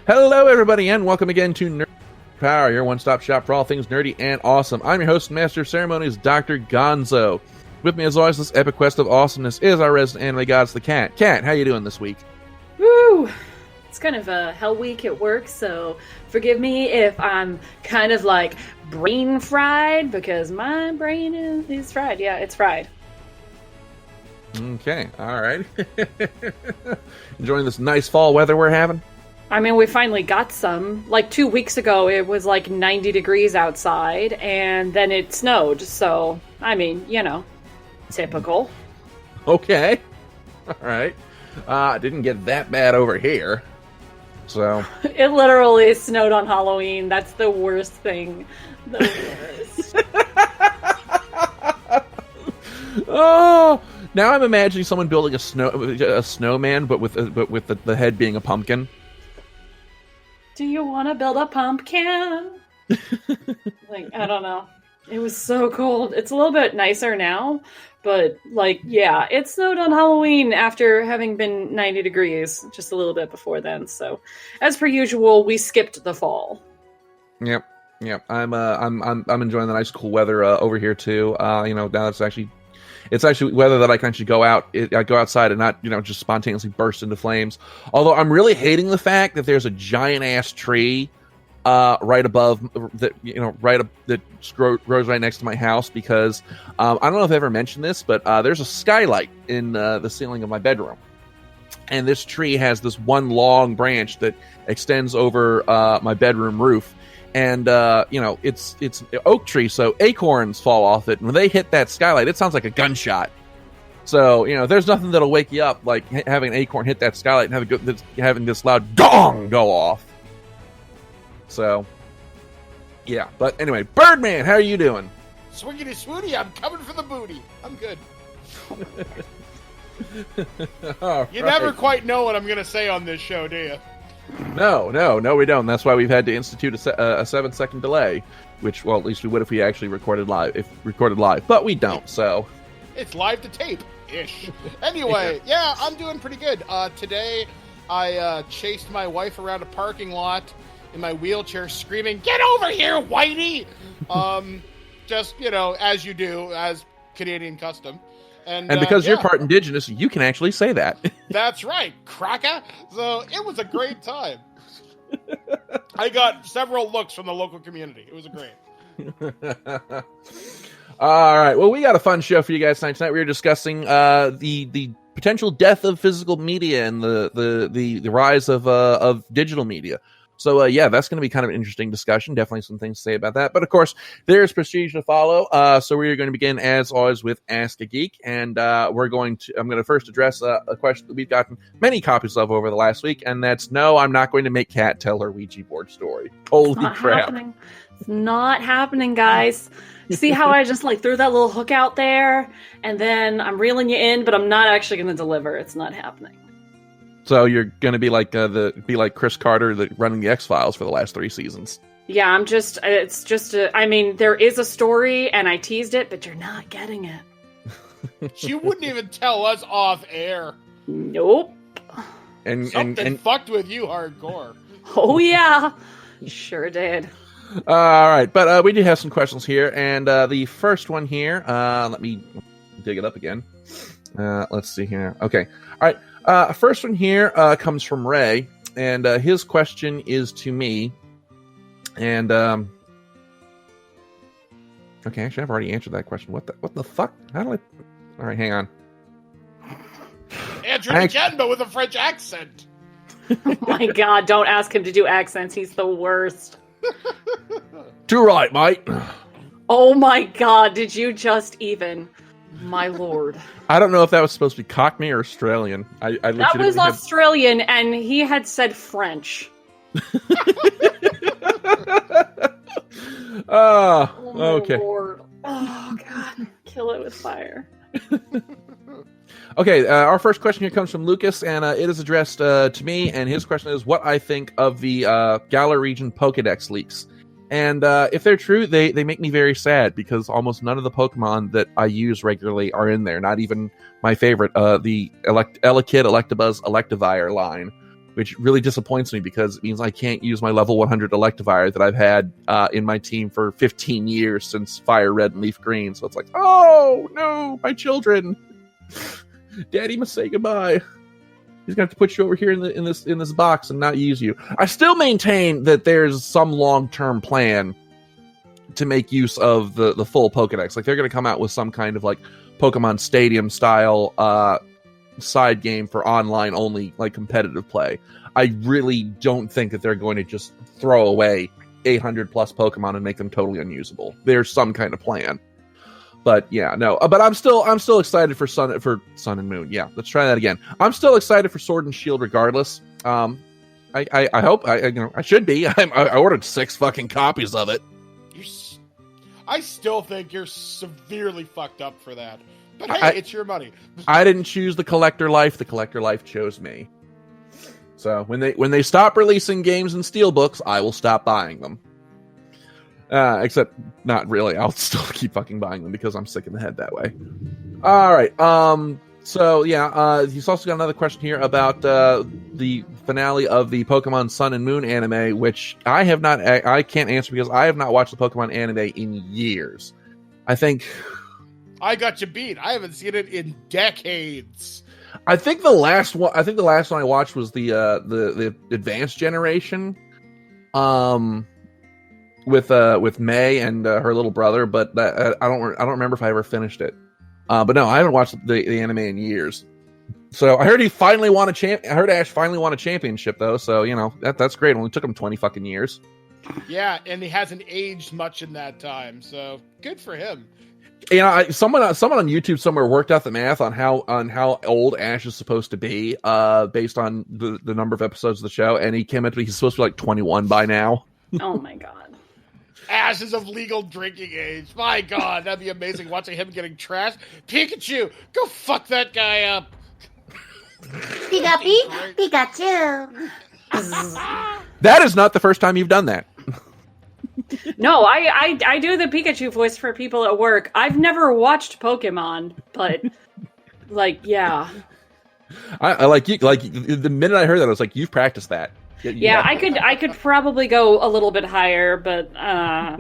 Hello, everybody, and welcome again to Nerd Power, your one-stop shop for all things nerdy and awesome. I'm your host and master of ceremonies, Dr. Gonzo. With me, as always, this epic quest of awesomeness is our resident anime gods, the Cat. Cat, how you doing this week? Woo! It's kind of a hell week at work, so forgive me if I'm kind of like brain fried, because my brain is fried. Yeah, it's fried. Okay, all right. Enjoying this nice fall weather we're having? I mean, we finally got some. Like 2 weeks ago, it was like 90 degrees outside, and then it snowed. So, I mean, you know, typical. Okay, all right. Didn't get that bad over here. So It literally snowed on Halloween. That's the worst thing. The worst. Oh, now I'm imagining someone building a snowman, but with the head being a pumpkin. Do you want to build a pumpkin? Like, I don't know. It was so cold. It's a little bit nicer now, but like, yeah, it snowed on Halloween after having been 90 degrees just a little bit before then. So, as per usual, we skipped the fall. Yep. I'm enjoying the nice cool weather over here too. Now it's actually weather that I can actually go out. I go outside and not just spontaneously burst into flames. Although I'm really hating the fact that there's a giant ass tree right above that that grows right next to my house, because I don't know if I ever mentioned this, but there's a skylight in the ceiling of my bedroom, and this tree has this one long branch that extends over my bedroom roof. And it's an oak tree, so acorns fall off it, and when they hit that skylight, it sounds like a gunshot. So there's nothing that'll wake you up like having an acorn hit that skylight and having this loud gong go off. So yeah, but anyway, Birdman, how are you doing? Swingity swooty, I'm coming for the booty. I'm good. You never quite know what I'm going to say on this show, do you? No, we don't. That's why we've had to institute a 7-second delay, which, well, at least we would if we actually recorded live. But we don't, so it's live to tape-ish. Anyway, yeah, I'm doing pretty good. Today, I chased my wife around a parking lot in my wheelchair, screaming, "Get over here, Whitey!" Just as you do, as Canadian custom. And because you're part indigenous, you can actually say that. That's right, cracker. So it was a great time. I got several looks from the local community. It was great. All right. Well, we got a fun show for you guys tonight. We were discussing the potential death of physical media and the rise of digital media. So, yeah, that's going to be kind of an interesting discussion. Definitely some things to say about that. But, of course, there's procedure to follow. So we're going to begin, as always, with Ask a Geek. And I'm going to first address a question that we've gotten many copies of over the last week. And that's, no, I'm not going to make Kat tell her Ouija board story. Holy crap. Happening. It's not happening, guys. See how I just threw that little hook out there? And then I'm reeling you in, but I'm not actually going to deliver. It's not happening. So you're going to be like Chris Carter running the X-Files for the last 3 seasons. Yeah, I mean, there is a story, and I teased it, but you're not getting it. She wouldn't even tell us off air. Nope. Something fucked with you hardcore. Oh, yeah. Sure did. All right, but we do have some questions here, and the first one here, let me dig it up again. Let's see here. Okay, all right. First one here comes from Ray, and his question is to me. And okay, actually, I've already answered that question. What the fuck? How do I? All right, hang on. Answer it again, but with a French accent. Oh my God! Don't ask him to do accents. He's the worst. Too right, mate. Oh my God! Did you just even? My lord. I don't know if that was supposed to be Cockney or Australian. That was Australian, and he had said French. Oh, okay. Lord. Oh, God. Kill it with fire. Okay, our first question here comes from Lucas, and it is addressed to me, and his question is what I think of the Galar region Pokedex leaks. And if they're true, they make me very sad, because almost none of the Pokemon that I use regularly are in there. Not even my favorite, the Elekid, Electabuzz, Electivire line. which really disappoints me because it means I can't use my level 100 Electivire that I've had in my team for 15 years since Fire Red and Leaf Green. So it's like, oh no, my children, Daddy must say goodbye. He's going to have to put you over here in this box and not use you. I still maintain that there's some long-term plan to make use of the full Pokedex. Like they're going to come out with some kind of like Pokemon Stadium style side game for online only, like competitive play. I really don't think that they're going to just throw away 800 plus Pokemon and make them totally unusable. There's some kind of plan. But yeah, no. But I'm still excited for Sun and Moon. Yeah, let's try that again. I'm still excited for Sword and Shield, regardless. I hope I should be. I ordered 6 fucking copies of it. I still think you're severely fucked up for that. But hey, it's your money. I didn't choose the collector life. The collector life chose me. So when they stop releasing games in steelbooks, I will stop buying them. Except not really. I'll still keep fucking buying them because I'm sick in the head that way. All right. So yeah. He's also got another question here about the finale of the Pokemon Sun and Moon anime, which I have not. I can't answer because I have not watched the Pokemon anime in years. I think. I got you beat. I haven't seen it in decades. I think the last one I watched was the advanced generation, with May and her little brother. But I don't remember if I ever finished it. But no, I haven't watched the anime in years. So I heard he finally won I heard Ash finally won a championship though. So you know that's great. It only took him 20 fucking years. Yeah, and he hasn't aged much in that time. So good for him. You know, someone on YouTube somewhere worked out the math on how old Ash is supposed to be, based on the number of episodes of the show, and he came up to he's supposed to be like 21 by now. Oh my god! Ash is of legal drinking age. My god, that'd be amazing watching him getting trashed. Pikachu, go fuck that guy up. Pikachu. That is not the first time you've done that. No, I do the Pikachu voice for people at work. I've never watched Pokemon, but yeah. I like you. Like the minute I heard that, I was like, "You've practiced that." Yeah, I could probably go a little bit higher, but I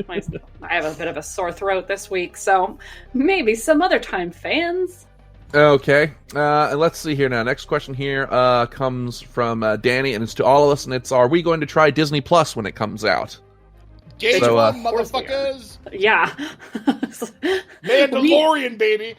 have a bit of a sore throat this week, so maybe some other time, fans. Okay, and let's see here now. Next question here comes from Danny, and it's to all of us, and it's: are we going to try Disney Plus when it comes out? Gauge So, one, motherfuckers! Yeah. Mandalorian, baby!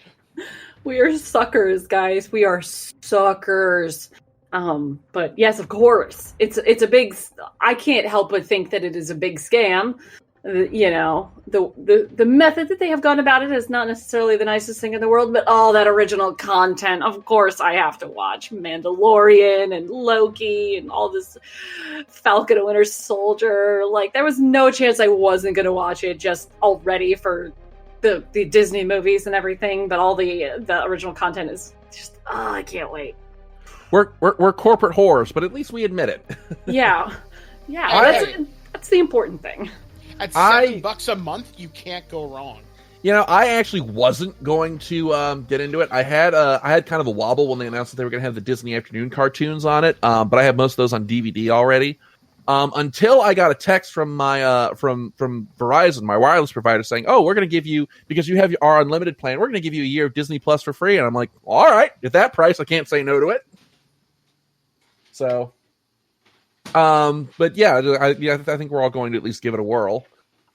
We are suckers, guys. We are suckers. But yes, of course, it's a big. I can't help but think that it is a big scam. You know, the method that they have gone about it is not necessarily the nicest thing in the world, but all that original content, of course, I have to watch Mandalorian and Loki and all this Falcon and Winter Soldier. Like, there was no chance I wasn't going to watch it just already for the Disney movies and everything. But all the original content is just, I can't wait. We're corporate whores, but at least we admit it. Yeah. That's the important thing. At $7 a month, you can't go wrong. You know, I actually wasn't going to get into it. I had kind of a wobble when they announced that they were going to have the Disney afternoon cartoons on it, but I have most of those on DVD already. Until I got a text from my from Verizon, my wireless provider, saying, "Oh, we're going to give you, because you have our unlimited plan, we're going to give you a year of Disney Plus for free." And I'm like, "All right, at that price, I can't say no to it." So. But yeah, I think we're all going to at least give it a whirl.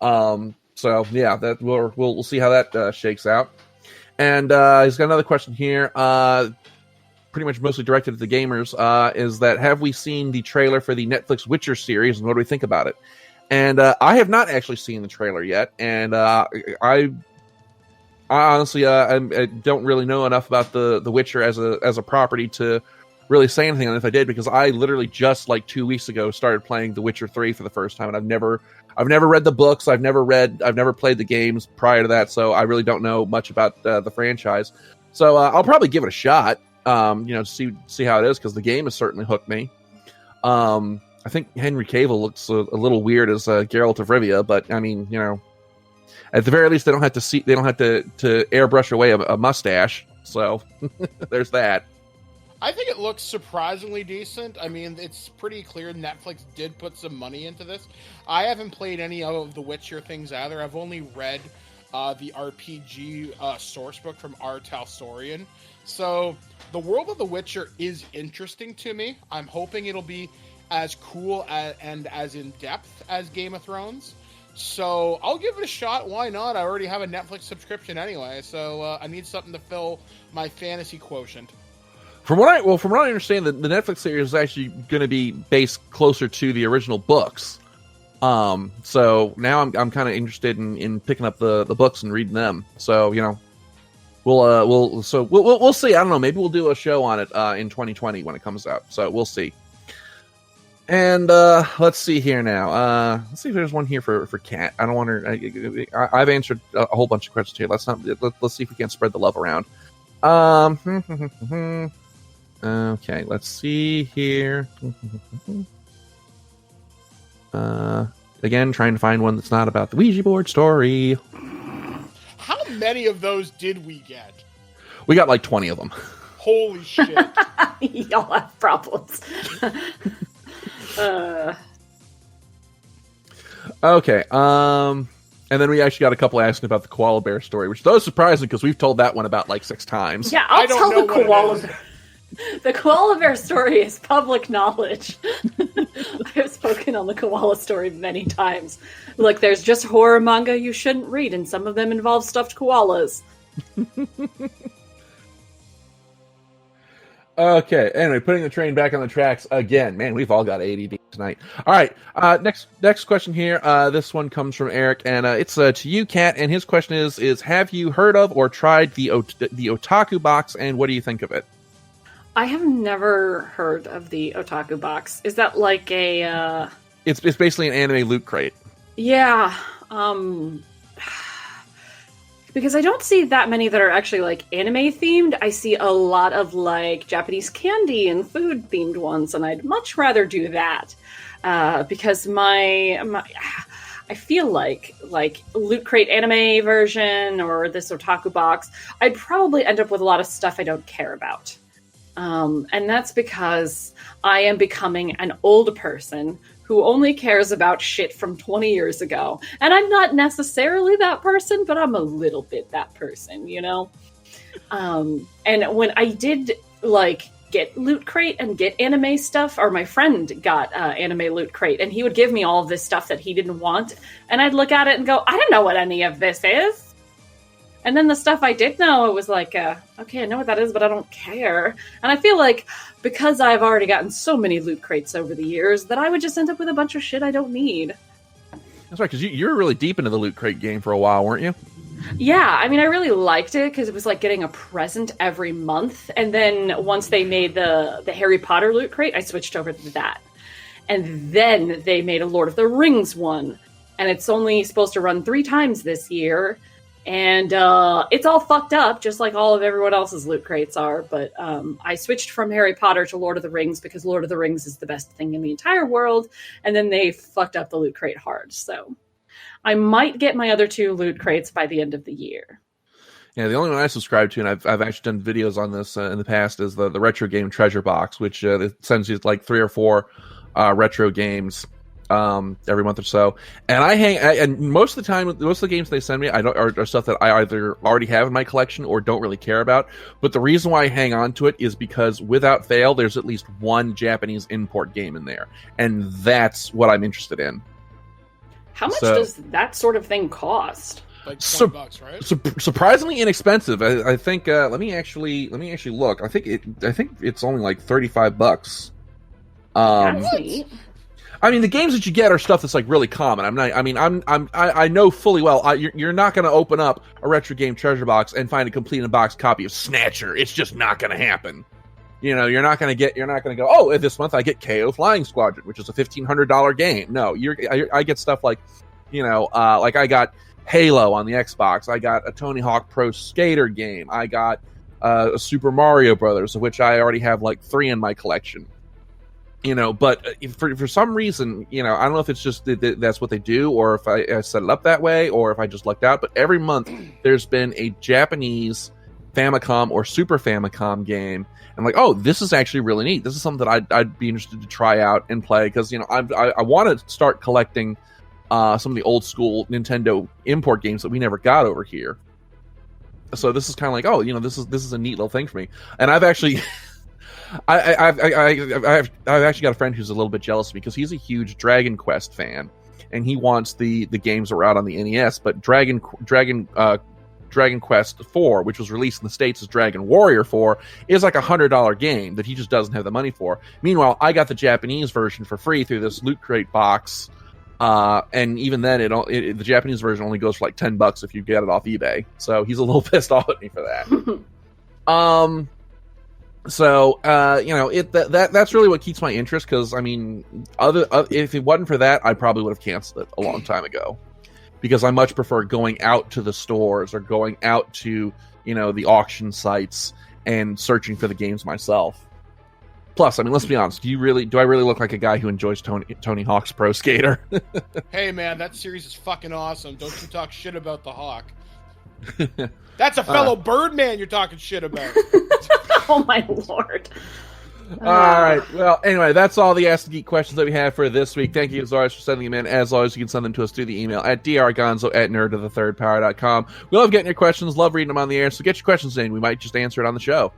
So yeah, that we'll see how that shakes out. And he's got another question here, pretty much mostly directed at the gamers. Is that, have we seen the trailer for the Netflix Witcher series, and what do we think about it? And I have not actually seen the trailer yet, and I honestly I don't really know enough about the Witcher as a property to really say anything on it if I did, because I literally just like 2 weeks ago started playing The Witcher 3 for the first time, and I've never read the books, I've never played the games prior to that, so I really don't know much about the franchise. So I'll probably give it a shot, to see how it is, because the game has certainly hooked me. I think Henry Cavill looks a little weird as Geralt of Rivia, but I mean, at the very least, they don't have to airbrush away a mustache. So there's that. I think it looks surprisingly decent. I mean, it's pretty clear Netflix did put some money into this. I haven't played any of the Witcher things either. I've only read the RPG sourcebook from R. Talsorian. So the world of The Witcher is interesting to me. I'm hoping it'll be as cool and as in-depth as Game of Thrones. So I'll give it a shot. Why not? I already have a Netflix subscription anyway, so I need something to fill my fantasy quotient. From what I understand, the Netflix series is actually going to be based closer to the original books. So now I'm kind of interested in picking up the books and reading them. So we'll see. I don't know. Maybe we'll do a show on it in 2020 when it comes out. So we'll see. And let's see here now. Let's see if there's one here for Kat. I don't want her. I've answered a whole bunch of questions here. Let's see if we can spread the love around. Okay, let's see here. Again, trying to find one that's not about the Ouija board story. How many of those did we get? We got like 20 of them. Holy shit. Y'all have problems. Okay, and then we actually got a couple asking about the koala bear story, which is surprising because we've told that one about like 6 times. Yeah, I'll tell the koala bear. The koala bear story is public knowledge. I've spoken on the koala story many times. Look, there's just horror manga you shouldn't read, and some of them involve stuffed koalas. Okay, anyway, putting the train back on the tracks again. Man, we've all got ADD tonight. All right, next question here. This one comes from Eric, and it's to you, Kat, and his question is have you heard of or tried the Otaku box, and what do you think of it? I have never heard of the Otaku box. Is that like a... It's basically an anime loot crate. Yeah, because I don't see that many that are actually like anime themed. I see a lot of like Japanese candy and food themed ones, and I'd much rather do that because my I feel like Loot Crate anime version or this Otaku box, I'd probably end up with a lot of stuff I don't care about. And that's because I am becoming an old person who only cares about shit from 20 years ago. And I'm not necessarily that person, but I'm a little bit that person, you know? And when I did, like, get Loot Crate and get anime stuff, or my friend got anime Loot Crate, and he would give me all of this stuff that he didn't want, and I'd look at it and go, I don't know what any of this is. And then the stuff I did know, it was like, okay, I know what that is, but I don't care. And I feel like because I've already gotten so many Loot Crates over the years that I would just end up with a bunch of shit I don't need. That's right, because you were really deep into the Loot Crate game for a while, weren't you? Yeah, I mean, I really liked it because it was like getting a present every month. And then once they made the Harry Potter Loot Crate, I switched over to that. And then they made a Lord of the Rings one. And it's only supposed to run 3 times this year. And it's all fucked up, just like all of everyone else's Loot Crates are. But I switched from Harry Potter to Lord of the Rings because Lord of the Rings is the best thing in the entire world. And then they fucked up the Loot Crate hard. So I might get my other 2 Loot Crates by the end of the year. Yeah, the only one I subscribe to, and I've actually done videos on this in the past, is the Retro Game Treasure Box, which it sends you like 3 or 4 retro games every month or so. And and most of the games they send me are stuff that I either already have in my collection or don't really care about. But the reason why I hang on to it is because without fail, there's at least one Japanese import game in there, and that's what I'm interested in. How much does that sort of thing cost? Like $20, right? Surprisingly inexpensive. I think. Let me actually look. I think it's only like $35. That's neat. I mean, the games that you get are stuff that's like really common. I know fully well you're not going to open up a Retro Game Treasure Box and find a complete in box copy of Snatcher. It's just not going to happen. You know, you're not going to go, oh, this month I get KO Flying Squadron, which is a $1,500 game. No, I get stuff like, like I got Halo on the Xbox. I got a Tony Hawk Pro Skater game. I got a Super Mario Brothers, of which I already have like 3 in my collection. But for some reason, I don't know if it's just that's what they do, or if I set it up that way, or if I just lucked out. But every month there's been a Japanese Famicom or Super Famicom game. And like, oh, this is actually really neat. This is something that I'd be interested to try out and play because, you know, I want to start collecting some of the old school Nintendo import games that we never got over here. So this is kind of like, oh, you know, this is a neat little thing for me. And I've actually, I've actually got a friend who's a little bit jealous of me because he's a huge Dragon Quest fan, and he wants the games that were out on the NES. But Dragon Quest 4, which was released in the States as Dragon Warrior 4, is like $100 game that he just doesn't have the money for. Meanwhile, I got the Japanese version for free through this Loot Crate box. And even then, the Japanese version only goes for like $10 if you get it off eBay. So he's a little pissed off at me for that. You know, that's really what keeps my interest. Because I mean, if it wasn't for that, I probably would have canceled it a long time ago. Because I much prefer going out to the stores or going out to, you know, the auction sites and searching for the games myself. Plus, I mean, let's be honest. Do I really look like a guy who enjoys Tony Hawk's Pro Skater? Hey, man, that series is fucking awesome. Don't you talk shit about the Hawk. That's a fellow Birdman you're talking shit about. Oh, my Lord. All right. Well, anyway, that's all the Ask the Geek questions that we have for this week. Thank you, as always, for sending them in. As always, you can send them to us through the email at drgonzo@nerdofthethirdpower.com. We love getting your questions, love reading them on the air, so get your questions in. We might just answer it on the show.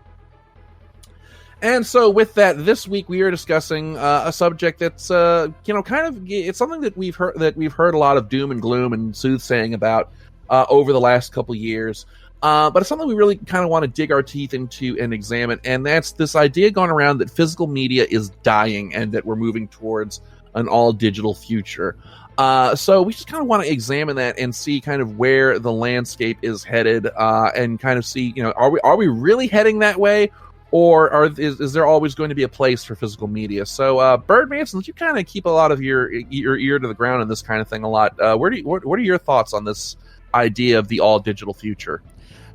And so with that, this week we are discussing a subject that's, you know, kind of, it's something that we've heard a lot of doom and gloom and soothsaying about over the last couple years. But it's something we really kind of want to dig our teeth into and examine. And that's this idea going around that physical media is dying and that we're moving towards an all digital future. So we just kind of want to examine that and see kind of where the landscape is headed, and kind of see, you know, are we really heading that way? Or is there always going to be a place for physical media? So, Birdman, since you kind of keep a lot of your ear to the ground on this kind of thing a lot, what are your thoughts on this idea of the all digital future?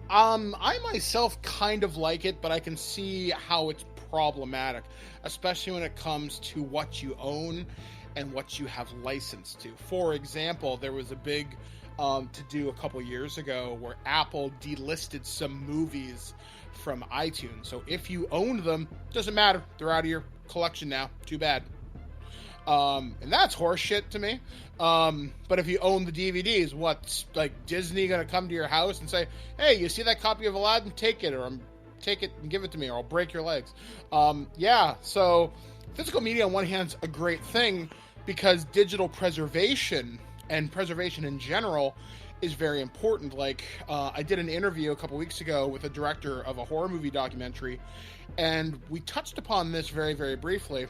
I myself kind of like it, but I can see how it's problematic, especially when it comes to what you own and what you have license to. For example, there was a big to-do a couple years ago where Apple delisted some movies from iTunes. So if you owned them, doesn't matter. They're out of your collection now. Too bad. And that's horseshit to me. But if you own the DVDs, what's like Disney gonna come to your house and say, "Hey, you see that copy of Aladdin? Take it, or take it and give it to me, or I'll break your legs." Yeah. So physical media on one hand is a great thing because digital preservation and preservation in general is very important. Like, I did an interview a couple weeks ago with a director of a horror movie documentary, and we touched upon this very, very briefly,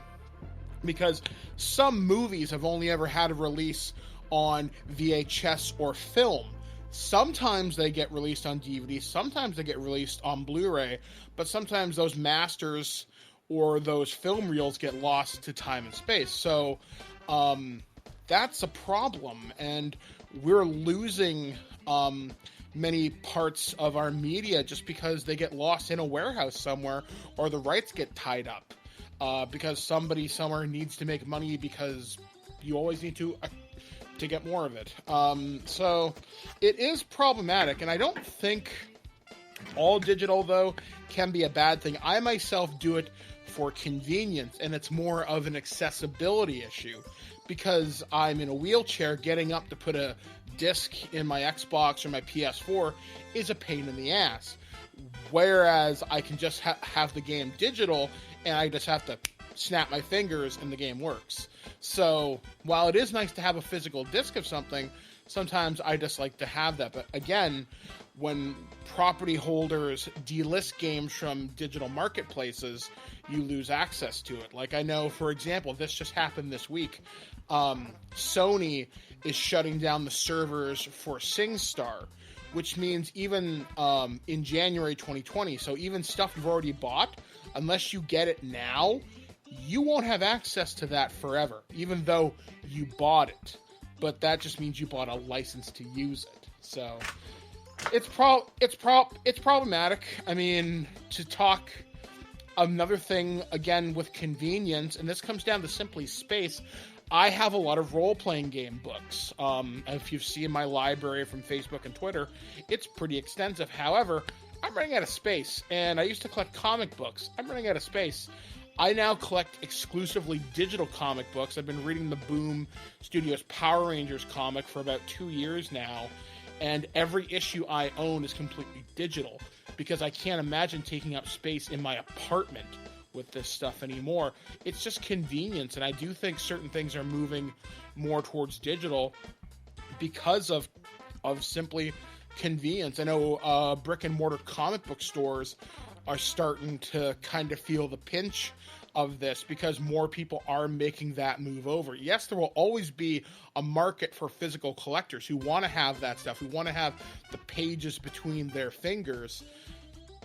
because some movies have only ever had a release on VHS or film. Sometimes they get released on DVD, sometimes they get released on Blu-ray, but sometimes those masters or those film reels get lost to time and space. So, that's a problem, and we're losing many parts of our media just because they get lost in a warehouse somewhere, or the rights get tied up because somebody somewhere needs to make money, because you always need to get more of it. So it is problematic, and I don't think all digital, though, can be a bad thing. I myself do it for convenience, and it's more of an accessibility issue. Because I'm in a wheelchair, getting up to put a disc in my Xbox or my PS4 is a pain in the ass. Whereas I can just have the game digital, and I just have to snap my fingers and the game works. So while it is nice to have a physical disc of something, sometimes I just like to have that. But again, when property holders delist games from digital marketplaces, you lose access to it. Like, I know, for example, this just happened this week. Sony is shutting down the servers for SingStar, which means even in January 2020, so even stuff you've already bought, unless you get it now, you won't have access to that forever, even though you bought it. But that just means you bought a license to use it. So it's problematic. I mean, to talk another thing, again, with convenience, and this comes down to simply space, I have a lot of role-playing game books. If you've seen my library from Facebook and Twitter, it's pretty extensive. However, I'm running out of space, and I used to collect comic books. I'm running out of space. I now collect exclusively digital comic books. I've been reading the Boom Studios Power Rangers comic for about 2 years now, and every issue I own is completely digital because I can't imagine taking up space in my apartment with this stuff anymore. It's just convenience, and I do think certain things are moving more towards digital because of simply convenience. I know brick and mortar comic book stores are starting to kind of feel the pinch of this because more people are making that move over. Yes, there will always be a market for physical collectors who want to have that stuff, who want to have the pages between their fingers,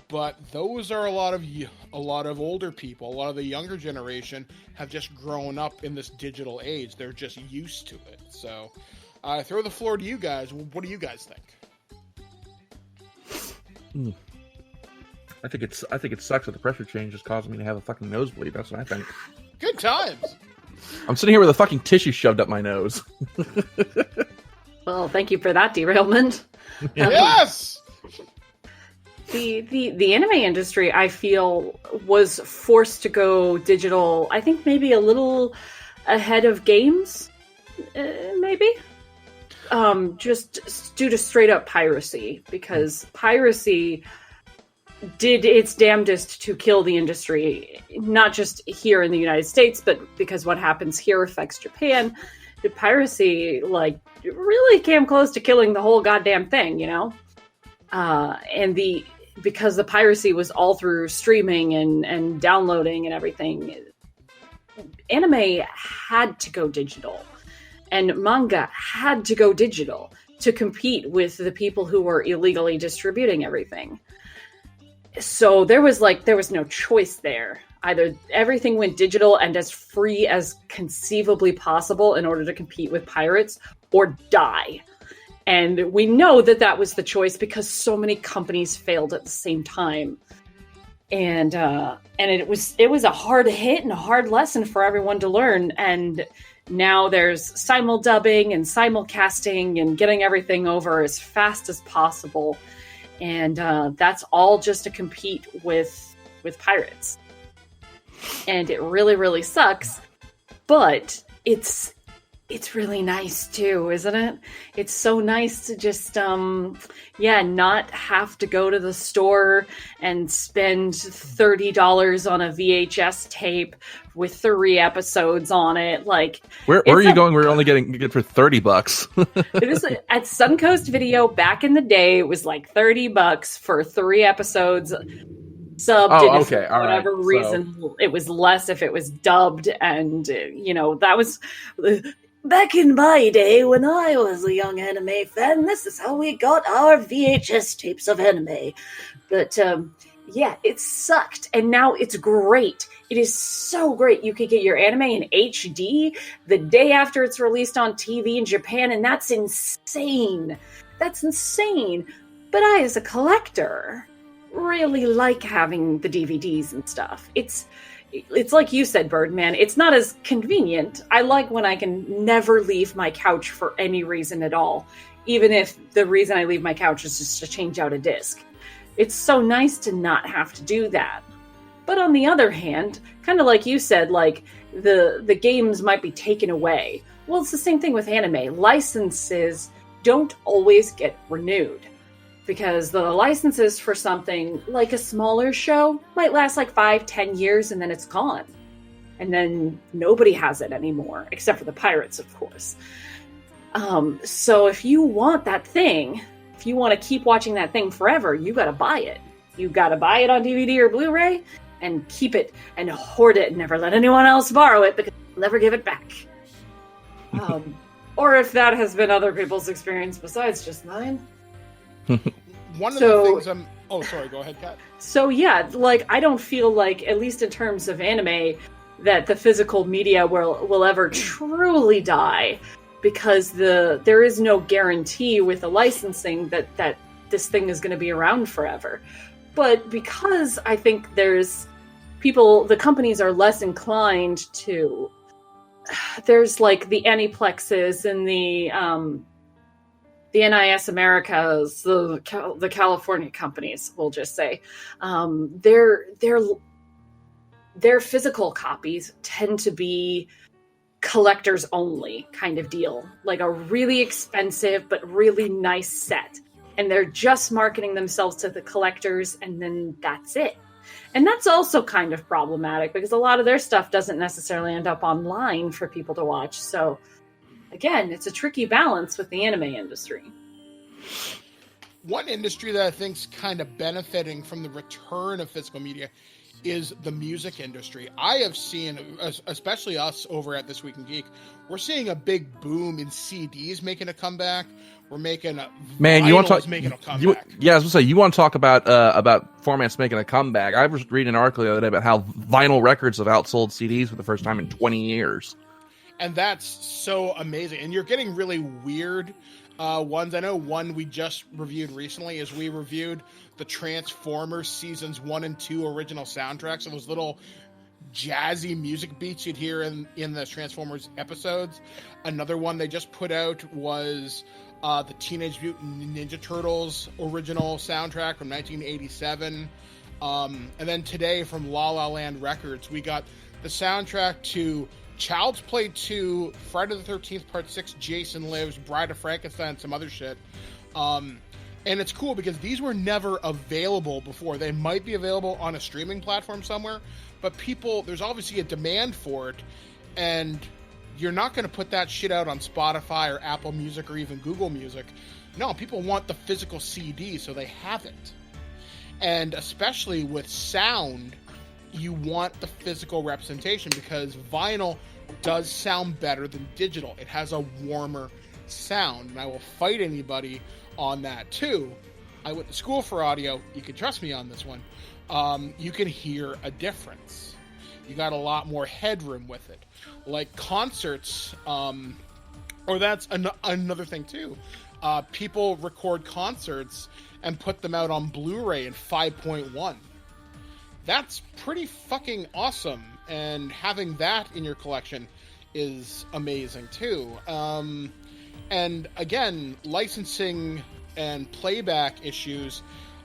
but those are a lot of older people. A lot of the younger generation have just grown up in this digital age. They're just used to it. So I throw the floor to you guys. What do you guys think? I think it sucks that the pressure change is causing me to have a fucking nosebleed. That's what I think. Good times. I'm sitting here with a fucking tissue shoved up my nose. Well, thank you for that derailment. Yes. The anime industry, I feel, was forced to go digital. I think maybe a little ahead of games, maybe. Just due to straight up piracy, because piracy did its damnedest to kill the industry, not just here in the United States, but because what happens here affects Japan. The piracy, really came close to killing the whole goddamn thing, you know? Because the piracy was all through streaming and downloading and everything, anime had to go digital. And manga had to go digital to compete with the people who were illegally distributing everything. So there was no choice there. Either everything went digital and as free as conceivably possible in order to compete with pirates, or die. And we know that was the choice because so many companies failed at the same time. And it was a hard hit and a hard lesson for everyone to learn. And now there's simul-dubbing and simulcasting and getting everything over as fast as possible. And that's all just to compete with pirates. And it really, really sucks. But it's really nice too, isn't it? It's so nice to just, not have to go to the store and spend $30 on a VHS tape with 3 episodes on it. Where are you going? We're only getting it for $30. It was at Suncoast Video back in the day. It was like $30 for 3 episodes. Subbed, and okay, for whatever reason, it was less if it was dubbed, and that was back in my day when I was a young anime fan. This is how we got our VHS tapes of anime. But it sucked, and now it's great. It is so great. You could get your anime in HD the day after it's released on TV in Japan, and that's insane. That's insane. But I, as a collector, really like having the DVDs and stuff. It's like you said, Birdman, it's not as convenient. I like when I can never leave my couch for any reason at all, even if the reason I leave my couch is just to change out a disc. It's so nice to not have to do that. But on the other hand, kind of like you said, the games might be taken away. Well, it's the same thing with anime. Licenses don't always get renewed. Because the licenses for something like a smaller show might last 5-10 years and then it's gone. And then nobody has it anymore, except for the pirates, of course. So if you want that thing, if you want to keep watching that thing forever, you got to buy it. You got to buy it on DVD or Blu-ray and keep it and hoard it and never let anyone else borrow it because they'll never give it back. Or if that has been other people's experience besides just mine. One of the things oh, sorry, go ahead, Kat. So yeah, I don't feel like, at least in terms of anime, that the physical media will ever truly die, because there is no guarantee with the licensing that this thing is going to be around forever. But because I think the companies are less inclined to, there's the Aniplexes and the the NIS Americas, the California companies, we'll just say, their physical copies tend to be collectors only kind of deal, like a really expensive but really nice set, and they're just marketing themselves to the collectors, and then that's it. And that's also kind of problematic because a lot of their stuff doesn't necessarily end up online for people to watch. So again, it's a tricky balance with the anime industry. One industry that I think's kind of benefiting from the return of physical media is the music industry. I have seen, especially us over at This Week in Geek, we're seeing a big boom in CDs making a comeback. We're making you want to talk? Making a comeback. I was gonna say, you want to talk about formats making a comeback. I was reading an article the other day about how vinyl records have outsold CDs for the first time in 20 years. And that's so amazing. And you're getting really weird ones. I know one we just reviewed recently is we reviewed the Transformers Seasons 1 and 2 original soundtracks. So those little jazzy music beats you'd hear in the Transformers episodes. Another one they just put out was the Teenage Mutant Ninja Turtles original soundtrack from 1987. And then today from La La Land Records, we got the soundtrack to Child's Play 2, Friday the 13th Part 6, Jason Lives, Bride of Frankenstein, some other shit. And it's cool because these were never available before. They might be available on a streaming platform somewhere, but there's obviously a demand for it, and you're not going to put that shit out on Spotify or Apple Music or even Google Music. No, people want the physical CD, so they have it. And especially with sound, you want the physical representation because vinyl does sound better than digital. It has a warmer sound, and I will fight anybody on that too. I went to school for audio. You can trust me on this one. You can hear a difference. You got a lot more headroom with it. Like concerts, or that's another thing too. People record concerts and put them out on Blu-ray in 5.1. That's pretty fucking awesome, and having that in your collection is amazing too. And again, licensing and playback issues,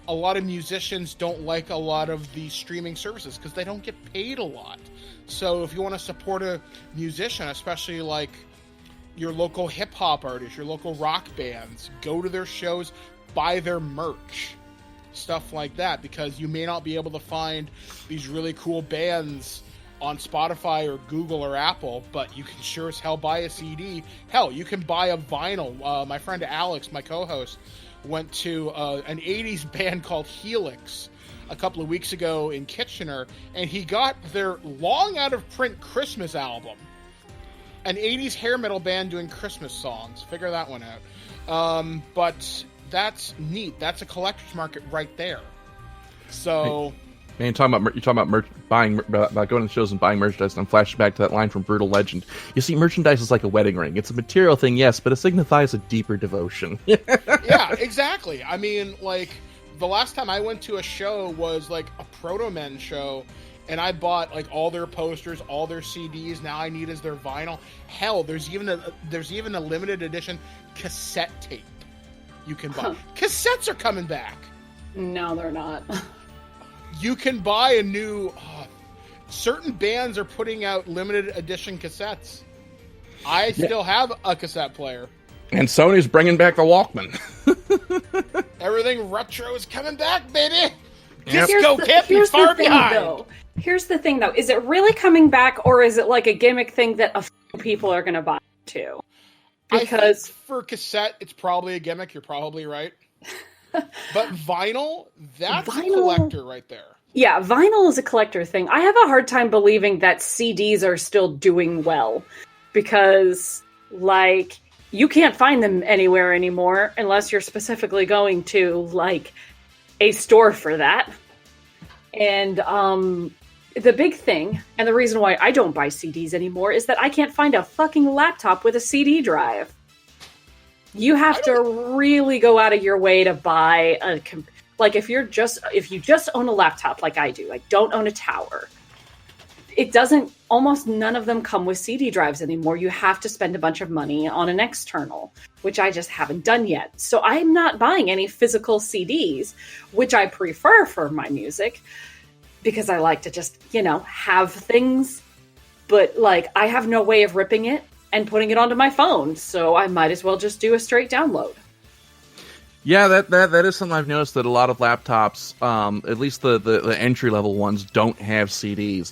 a lot of musicians don't like a lot of the streaming services because they don't get paid a lot. So if you want to support a musician, especially like your local hip-hop artists, your local rock bands, go to their shows, buy their merch. Stuff like that, because you may not be able to find these really cool bands on Spotify or Google or Apple, but you can sure as hell buy a CD. Hell, you can buy a vinyl. My friend Alex, my co-host, went to an 80s band called Helix a couple of weeks ago in Kitchener, and he got their long out of print Christmas album. An 80s hair metal band doing Christmas songs. Figure that one out. But that's neat. That's a collector's market right there. So, man, you're talking about buying, about going to shows and buying merchandise. And I'm flashing back to that line from Brutal Legend. You see, merchandise is like a wedding ring. It's a material thing, yes, but it signifies a deeper devotion. Yeah, exactly. I mean, like the last time I went to a show was like a Proto Men show, and I bought like all their posters, all their CDs. Now I need is their vinyl. Hell, there's even a limited edition cassette tape you can buy. Cassettes are coming back. No, they're not. You can buy a new... certain bands are putting out limited edition cassettes. I still have a cassette player. And Sony's bringing back the Walkman. Everything retro is coming back, baby! Yep. Disco can't be far behind! Here's the thing, though. Is it really coming back, or is it like a gimmick thing that a few people are going to buy too? Because I think for cassette, it's probably a gimmick. You're probably right. But vinyl, that's a collector right there. Yeah, vinyl is a collector thing. I have a hard time believing that CDs are still doing well. Because, like, you can't find them anywhere anymore unless you're specifically going to, like, a store for that. And, the big thing, and the reason why I don't buy CDs anymore, is that I can't find a fucking laptop with a CD drive. You have to really go out of your way to buy a... Like, if you just own a laptop like I do, I don't own a tower, it doesn't, almost none of them come with CD drives anymore. You have to spend a bunch of money on an external, which I just haven't done yet. So I'm not buying any physical CDs, which I prefer for my music, because I like to just, have things, but like I have no way of ripping it and putting it onto my phone. So I might as well just do a straight download. Yeah, that is something I've noticed, that a lot of laptops, at least the entry level ones, don't have CD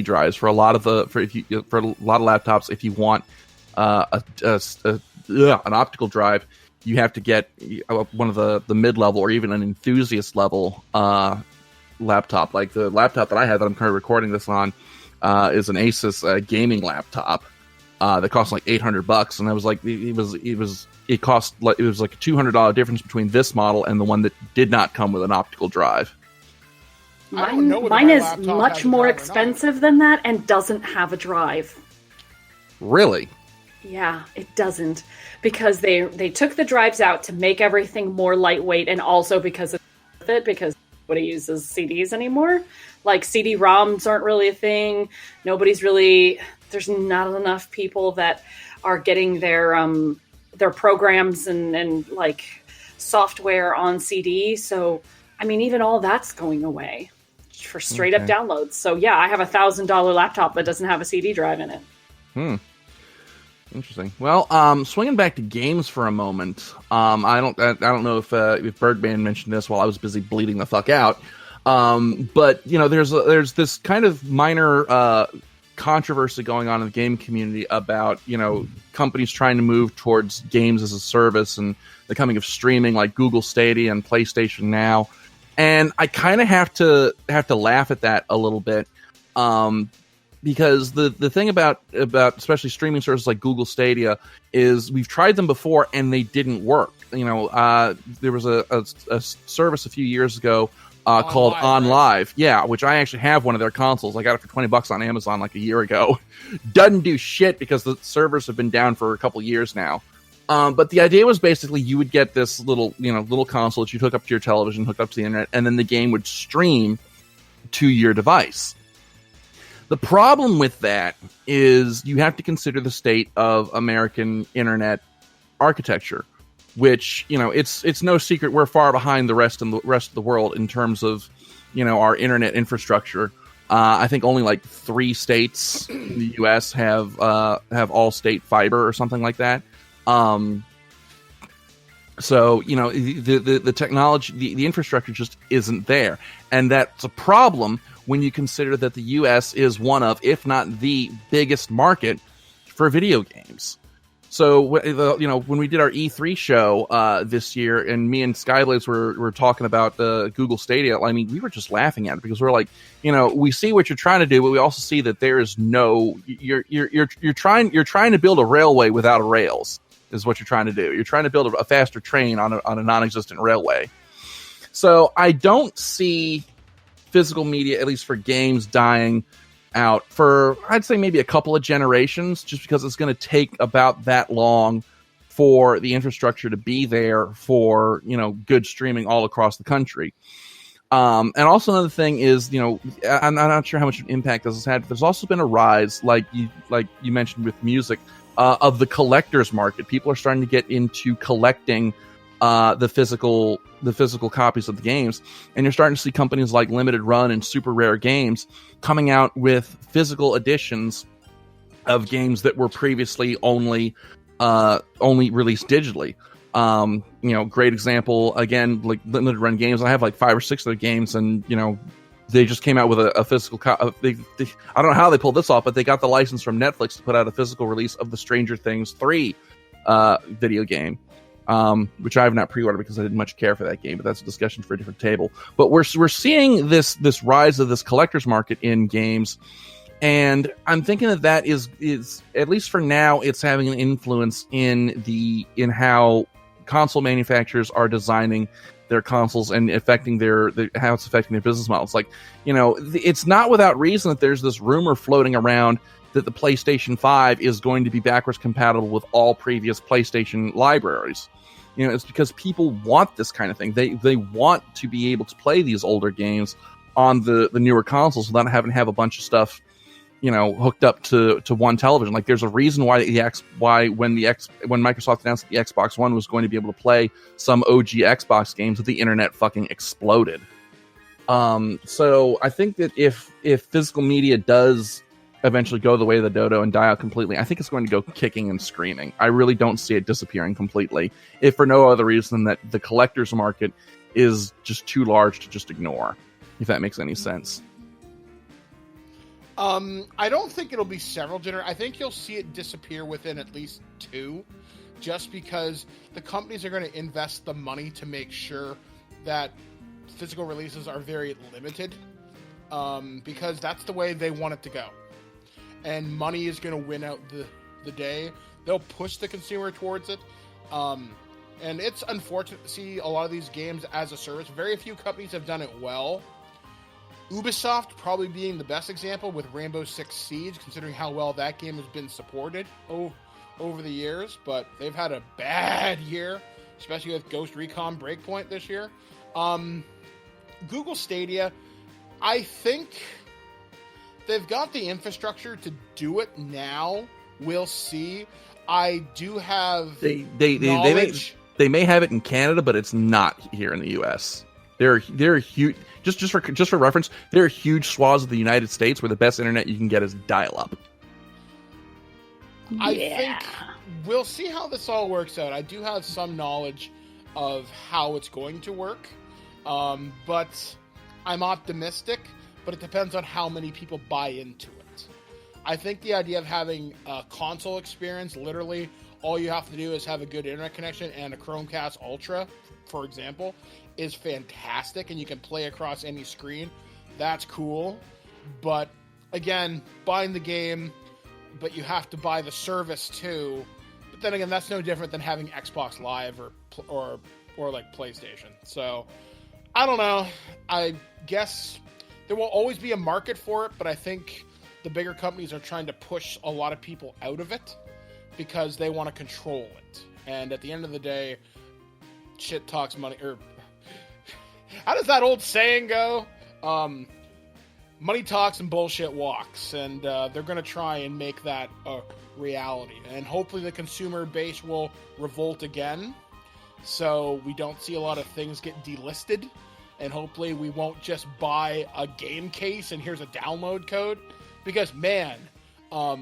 drives. For a lot of laptops, if you want an optical drive, you have to get one of the mid level or even an enthusiast level laptop. Like the laptop that I have that I'm currently recording this on is an Asus gaming laptop that cost like $800, and I was like, it was like a $200 difference between this model and the one that did not come with an optical drive. Mine is much more expensive than that and doesn't have a drive. Really? Yeah, it doesn't, because they took the drives out to make everything more lightweight, and also because nobody uses CDs anymore. Like CD-ROMs aren't really a thing. There's not enough people that are getting their programs and like software on CD. So, I mean, even all that's going away for straight up downloads. So yeah, I have a $1,000 laptop that doesn't have a CD drive in it. Interesting. Well, swinging back to games for a moment. I don't know if Birdman mentioned this while I was busy bleeding the fuck out. But there's this kind of minor controversy going on in the game community about companies trying to move towards games as a service and the coming of streaming, like Google Stadia and PlayStation Now. And I kind of have to laugh at that a little bit. Because the thing about especially streaming services like Google Stadia is we've tried them before and they didn't work. There was a service a few years ago called OnLive, yeah, which I actually have one of their consoles. I got it for $20 on Amazon like a year ago. Doesn't do shit because the servers have been down for a couple years now. But the idea was basically you would get this little console that you'd hook up to your television, hook up to the internet, and then the game would stream to your device. The problem with that is you have to consider the state of American internet architecture, which, it's no secret we're far behind the rest of the world in terms of, our internet infrastructure. I think only like 3 states in the U.S. have all-state fiber or something like that. So, the technology, the infrastructure just isn't there. And that's a problem when you consider that the U.S. is one of, if not the biggest market for video games. So, when we did our E3 show this year, and me and Skyblades were talking about Google Stadia, I mean, we were just laughing at it because we're like, we see what you're trying to do, but we also see that there is no, you're trying to build a railway without a rails, is what you're trying to do. You're trying to build a faster train on a non-existent railway. So I don't see physical media, at least for games, dying out for, I'd say, maybe a couple of generations, just because it's going to take about that long for the infrastructure to be there for, good streaming all across the country. And also another thing is, I'm not sure how much impact this has had, but there's also been a rise, like you mentioned with music, of the collector's market. People are starting to get into collecting the physical copies of the games, and you're starting to see companies like Limited Run and Super Rare Games coming out with physical editions of games that were previously only released digitally. Great example, again, like Limited Run Games. I have like 5 or 6 of their games, and they just came out with a physical I don't know how they pulled this off, but they got the license from Netflix to put out a physical release of the Stranger Things 3 video game, which I have not pre-ordered because I didn't much care for that game, but that's a discussion for a different table. But we're seeing this rise of this collector's market in games, and I'm thinking that is at least for now, it's having an influence in how console manufacturers are designing their consoles and affecting how it's affecting their business models. Like, it's not without reason that there's this rumor floating around that the PlayStation 5 is going to be backwards compatible with all previous PlayStation libraries. It's because people want this kind of thing. They want to be able to play these older games on the newer consoles without having to have a bunch of stuff, hooked up to one television. Like, there's a reason why when Microsoft announced that the Xbox One was going to be able to play some OG Xbox games, that the internet fucking exploded. So I think that if physical media does eventually go the way of the dodo and die out completely, I think it's going to go kicking and screaming. I really don't see it disappearing completely, if for no other reason that the collector's market is just too large to just ignore, if that makes any sense. I don't think it'll be several generations. I think you'll see it disappear within at least 2, just because the companies are going to invest the money to make sure that physical releases are very limited, because that's the way they want it to go. And money is going to win out the day. They'll push the consumer towards it. And it's unfortunate to see a lot of these games as a service. Very few companies have done it well. Ubisoft probably being the best example with Rainbow Six Siege, considering how well that game has been supported over the years. But they've had a bad year, especially with Ghost Recon Breakpoint this year. Google Stadia, I think they've got the infrastructure to do it now. We'll see. I do have knowledge. They may have it in Canada, but it's not here in the U.S. There are huge. Just for reference, there are huge swaths of the United States where the best internet you can get is dial-up. I think we'll see how this all works out. I do have some knowledge of how it's going to work, but I'm optimistic. But it depends on how many people buy into it. I think the idea of having a console experience, literally all you have to do is have a good internet connection and a Chromecast Ultra, for example, is fantastic, and you can play across any screen. That's cool. But again, buying the game, but you have to buy the service too. But then again, that's no different than having Xbox Live or like PlayStation. So I don't know. I guess there will always be a market for it, but I think the bigger companies are trying to push a lot of people out of it because they want to control it. And at the end of the day, shit talks money. Or how does that old saying go? Money talks and bullshit walks. And they're going to try and make that a reality. And hopefully the consumer base will revolt again, so we don't see a lot of things get delisted. And hopefully we won't just buy a game case and here's a download code. Because, man, I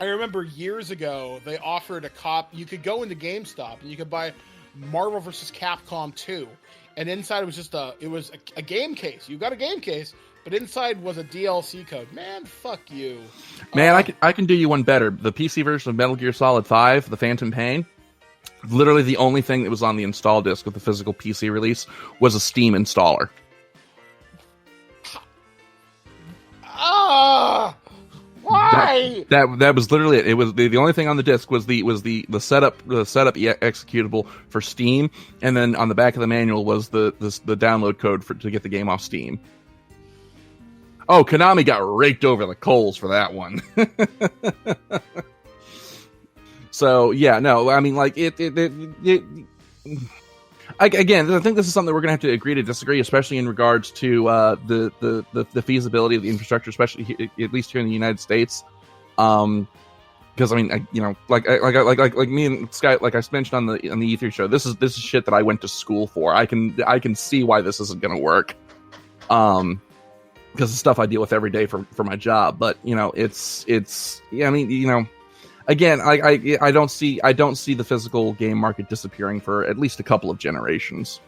remember years ago they offered you could go into GameStop and you could buy Marvel vs. Capcom 2. And inside it was just a game case. You got a game case, but inside was a DLC code. Man, fuck you. Man, I can do you one better. The PC version of Metal Gear Solid 5, The Phantom Pain, literally the only thing that was on the install disc with the physical PC release was a Steam installer. Why? That was literally it. It was the only thing on the disc was the setup executable for Steam, and then on the back of the manual was the download code to get the game off Steam. Oh, Konami got raked over the coals for that one. So yeah, no, I mean, like again, I think this is something that we're going to have to agree to disagree, especially in regards to the feasibility of the infrastructure, especially at least here in the United States. Because I mean, like me and Sky, like I mentioned on the E3 show, this is shit that I went to school for. I can see why this isn't going to work. Because the stuff I deal with every day for my job. But it's yeah, I mean, again, I don't see the physical game market disappearing for at least a couple of generations.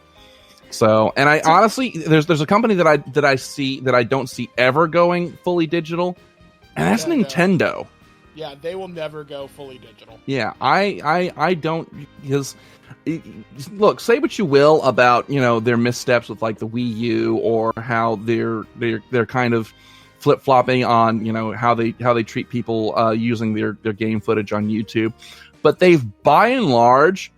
So, and I honestly, there's a company that I don't see ever going fully digital, and that's Nintendo. Yeah, they will never go fully digital. Yeah, I don't, because look, say what you will about their missteps with like the Wii U, or how they're kind of flip-flopping on how they treat people using their game footage on YouTube, but they've by and large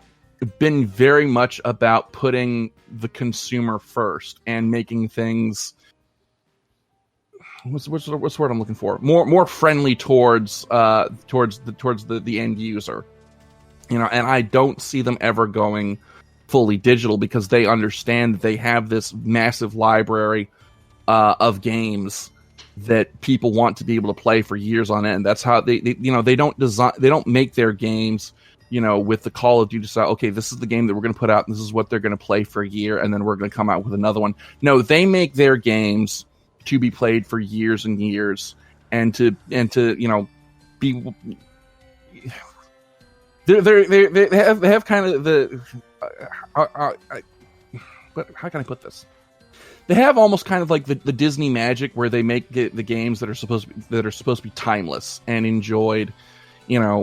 been very much about putting the consumer first and making things what's the word I'm looking for, more friendly towards the end user, and I don't see them ever going fully digital because they understand that they have this massive library of games that people want to be able to play for years on end. That's how they don't make their games, with the Call of Duty style. Okay, this is the game that we're going to put out, and this is what they're going to play for a year, and then we're going to come out with another one. No, they make their games to be played for years and years, and to be. They have kind of the. But how can I put this? They have almost kind of like the Disney magic, where they make the games that are supposed to be timeless and enjoyed,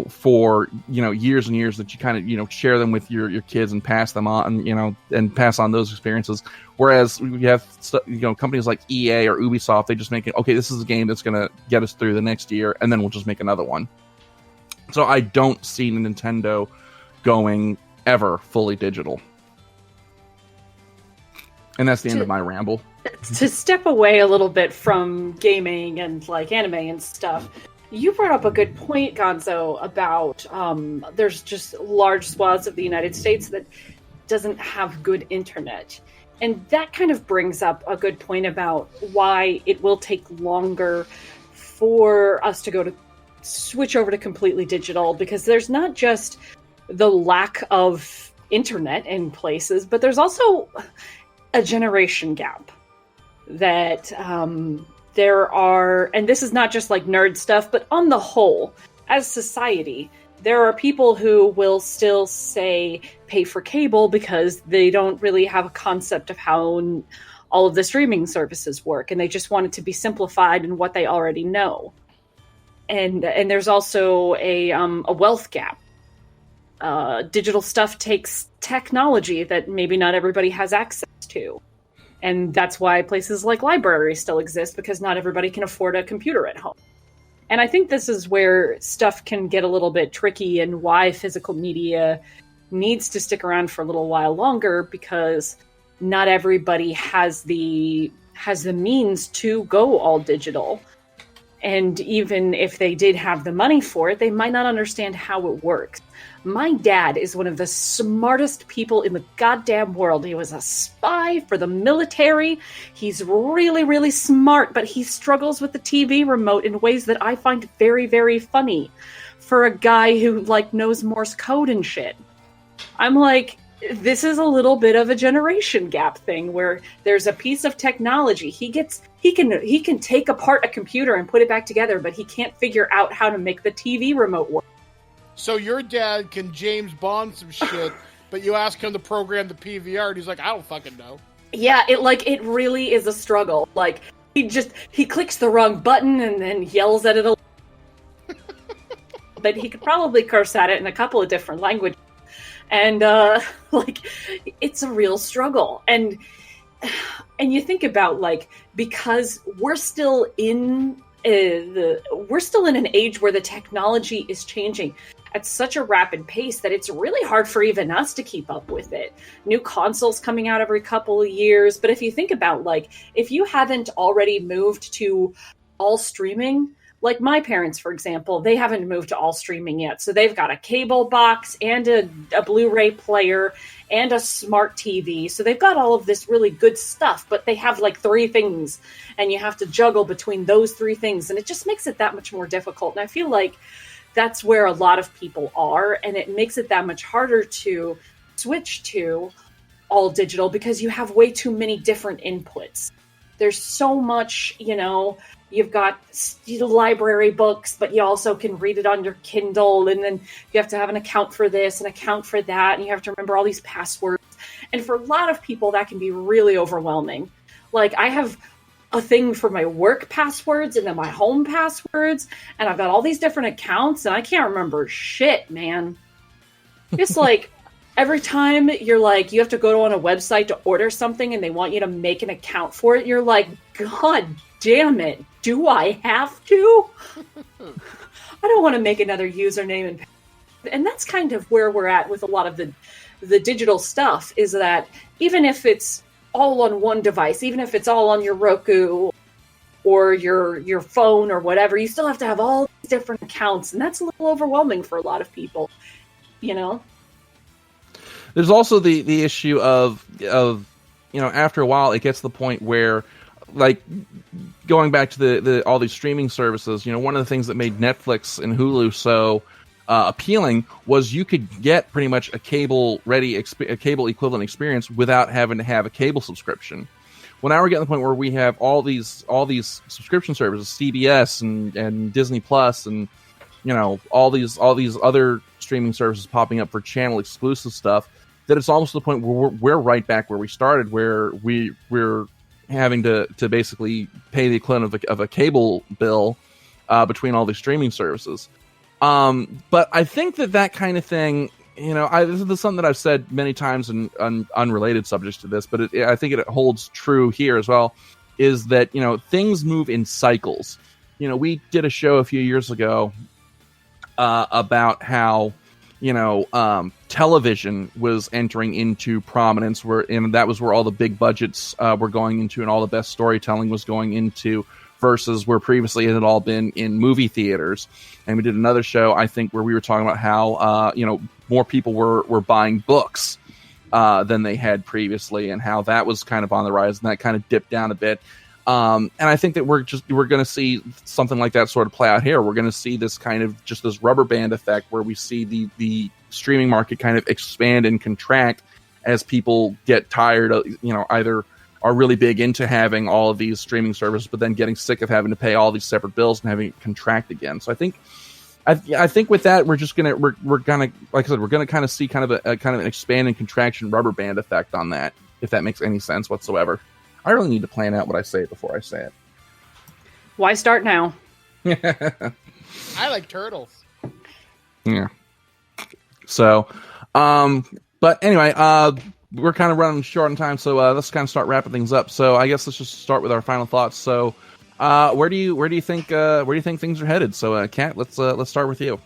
for years and years, that you kind of share them with your kids and pass them on, and pass on those experiences. Whereas you have companies like EA or Ubisoft, they just make it, okay, this is a game that's going to get us through the next year, and then we'll just make another one. So I don't see Nintendo going ever fully digital. And that's the end of my ramble. To step away a little bit from gaming and like anime and stuff, you brought up a good point, Gonzo, about there's just large swaths of the United States that doesn't have good internet. And that kind of brings up a good point about why it will take longer for us to switch over to completely digital, because there's not just the lack of internet in places, but there's also a generation gap that there are, and this is not just like nerd stuff, but on the whole, as society, there are people who will still say pay for cable because they don't really have a concept of how all of the streaming services work, and they just want it to be simplified in what they already know. And there's also a wealth gap. Digital stuff takes technology that maybe not everybody has access to. And that's why places like libraries still exist, because not everybody can afford a computer at home. And I think this is where stuff can get a little bit tricky, and why physical media needs to stick around for a little while longer, because not everybody has the means to go all digital. And even if they did have the money for it, they might not understand how it works. My dad is one of the smartest people in the goddamn world. He was a spy for the military. He's really, really smart, but he struggles with the TV remote in ways that I find very, very funny for a guy who knows Morse code and shit. I'm like, this is a little bit of a generation gap thing, where there's a piece of technology he can take apart a computer and put it back together, but he can't figure out how to make the TV remote work. So your dad can James Bond some shit, but you ask him to program the PVR, and he's like, I don't fucking know. Yeah, it really is a struggle. He clicks the wrong button and then yells at it but he could probably curse at it in a couple of different languages. And it's a real struggle. And you think about because we're still in an age where the technology is changing at such a rapid pace that it's really hard for even us to keep up with it. New consoles coming out every couple of years. But if you think about if you haven't already moved to all streaming, like my parents, for example, they haven't moved to all streaming yet. So they've got a cable box and a Blu-ray player and a smart TV. So they've got all of this really good stuff, but they have 3 things, and you have to juggle between those 3 things. And it just makes it that much more difficult. And I feel like that's where a lot of people are. And it makes it that much harder to switch to all digital, because you have way too many different inputs. There's so much, you've got library books, but you also can read it on your Kindle, and then you have to have an account for this, an account for that, and you have to remember all these passwords. And for a lot of people, that can be really overwhelming. I have a thing for my work passwords and then my home passwords, and I've got all these different accounts, and I can't remember shit, man. It's every time you have to go on a website to order something and they want you to make an account for it, you're like, God damn it, do I have to? I don't want to make another username. And that's kind of where we're at with a lot of the digital stuff, is that even if it's all on one device, even if it's all on your Roku or your phone or whatever, you still have to have all these different accounts. And that's a little overwhelming for a lot of people, There's also the issue of after a while, it gets to the point where like going back to the all these streaming services, one of the things that made Netflix and Hulu so appealing was you could get pretty much a cable equivalent experience without having to have a cable subscription. Well, now we're getting to the point where we have all these subscription services, CBS and Disney Plus, and all these other streaming services popping up for channel exclusive stuff, that it's almost to the point where we're right back where we started, where we're having to basically pay the equivalent of a cable bill between all these streaming services. But I think that kind of thing, this is something that I've said many times on unrelated subjects to this, but I think it holds true here as well, is that, things move in cycles. We did a show a few years ago about how, television was entering into prominence, and that was where all the big budgets were going into and all the best storytelling was going into, versus where previously it had all been in movie theaters. And we did another show, I think, where we were talking about how, more people were buying books than they had previously, and how that was kind of on the rise, and that kind of dipped down a bit. And I think that we're going to see something like that sort of play out here. We're going to see this kind of just this rubber band effect, where we see the streaming market kind of expand and contract as people get tired of, either are really big into having all of these streaming services, but then getting sick of having to pay all these separate bills and having it contract again. So I think with that, we're gonna, like I said, we're gonna kind of see kind of an expand and contraction rubber band effect on that, if that makes any sense whatsoever. I really need to plan out what I say before I say it. Why start now? I like turtles. Yeah. So, but anyway, we're kind of running short on time, so let's kind of start wrapping things up. So I guess let's just start with our final thoughts. So, where do you think things are headed? So, Kat, let's start with you.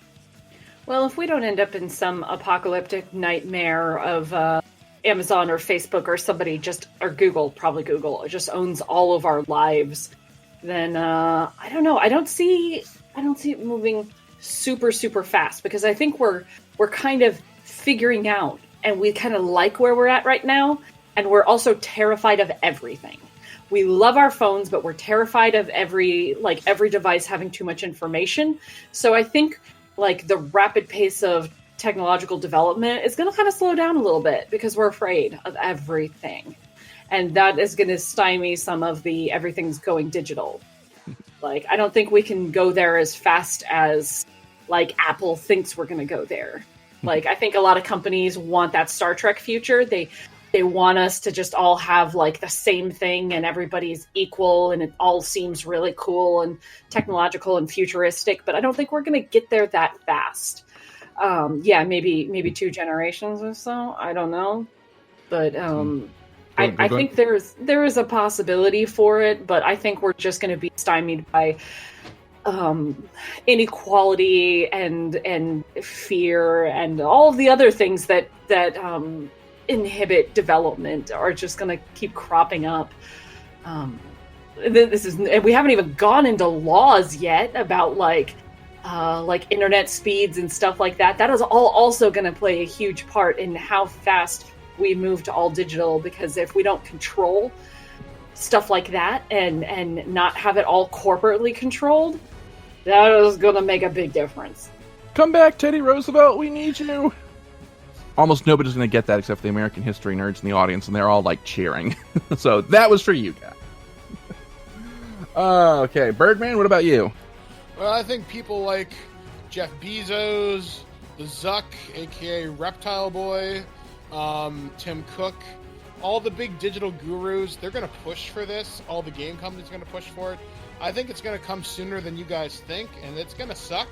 Well, if we don't end up in some apocalyptic nightmare of Amazon or Facebook or somebody or Google just owns all of our lives, then I don't know. I don't see it moving super, super fast, because I think we're kind of figuring out, and we kind of like where we're at right now, and we're also terrified of everything. We love our phones, but we're terrified of every device having too much information. So I think the rapid pace of technological development is going to kind of slow down a little bit, because we're afraid of everything. And that is going to stymie some of the everything's going digital. I don't think we can go there as fast as Apple thinks we're going to go there. I think a lot of companies want that Star Trek future. They want us to just all have the same thing, and everybody's equal, and it all seems really cool and technological and futuristic, but I don't think we're going to get there that fast. Maybe 2 generations or so. I don't know, but I think there is a possibility for it, but I think we're just going to be stymied by inequality and fear and all of the other things that inhibit development are just going to keep cropping up. We haven't even gone into laws yet about internet speeds and stuff like that. That is all also going to play a huge part in how fast we move to all digital, because if we don't control stuff like that and not have it all corporately controlled, that is going to make a big difference. Come back, Teddy Roosevelt, we need you. Almost nobody's going to get that except for the American history nerds in the audience, and they're all cheering. So that was for you guys. Okay, Birdman, what about you? Well, I think people like Jeff Bezos, the Zuck, aka Reptile Boy, Tim Cook, all the big digital gurus, they're going to push for this. All the game companies are going to push for it. I think it's going to come sooner than you guys think, and it's going to suck.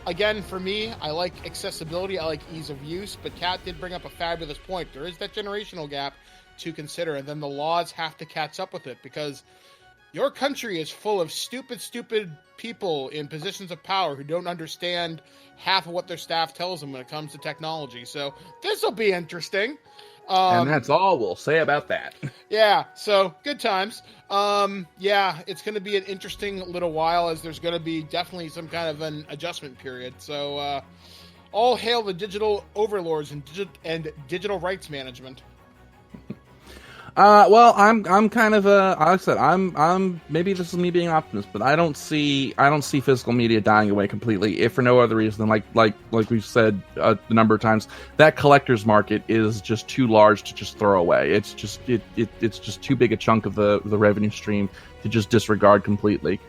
Again, for me, I like accessibility, I like ease of use, but Kat did bring up a fabulous point. There is that generational gap to consider, and then the laws have to catch up with it, because your country is full of stupid people in positions of power who don't understand half of what their staff tells them when it comes to technology. So this will be interesting. And that's all we'll say about that. Yeah, so good times. It's going to be an interesting little while, as there's going to be definitely some kind of an adjustment period. So all hail the digital overlords and digital rights management. Well, I'm kind of like I said, I'm maybe this is me being optimist, but I don't see physical media dying away completely, if for no other reason than like we've said a number of times, that collector's market is just too large to just throw away. It's just it's just too big a chunk of the revenue stream to just disregard completely.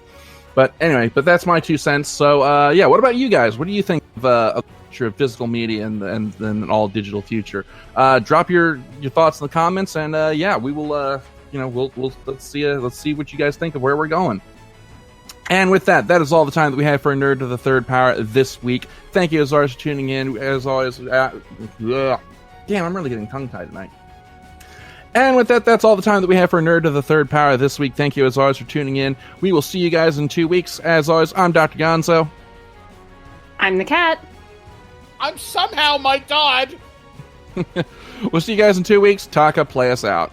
But anyway, that's my 2 cents. So yeah, what about you guys? What do you think of the future of physical media and an all digital future? Drop your thoughts in the comments, and yeah, we will we'll let's see what you guys think of where we're going. And with that is all the time that we have for Nerd to the Third Power this week. Thank you as always for tuning in. As always, damn, I'm really getting tongue tied tonight. And with that's all the time that we have for Nerd to the Third Power this week. Thank you as always for tuning in. We will see you guys in 2 weeks. As always, I'm Dr. Gonzo. I'm the cat. I'm somehow my god. We'll see you guys in 2 weeks. Taka, play us out.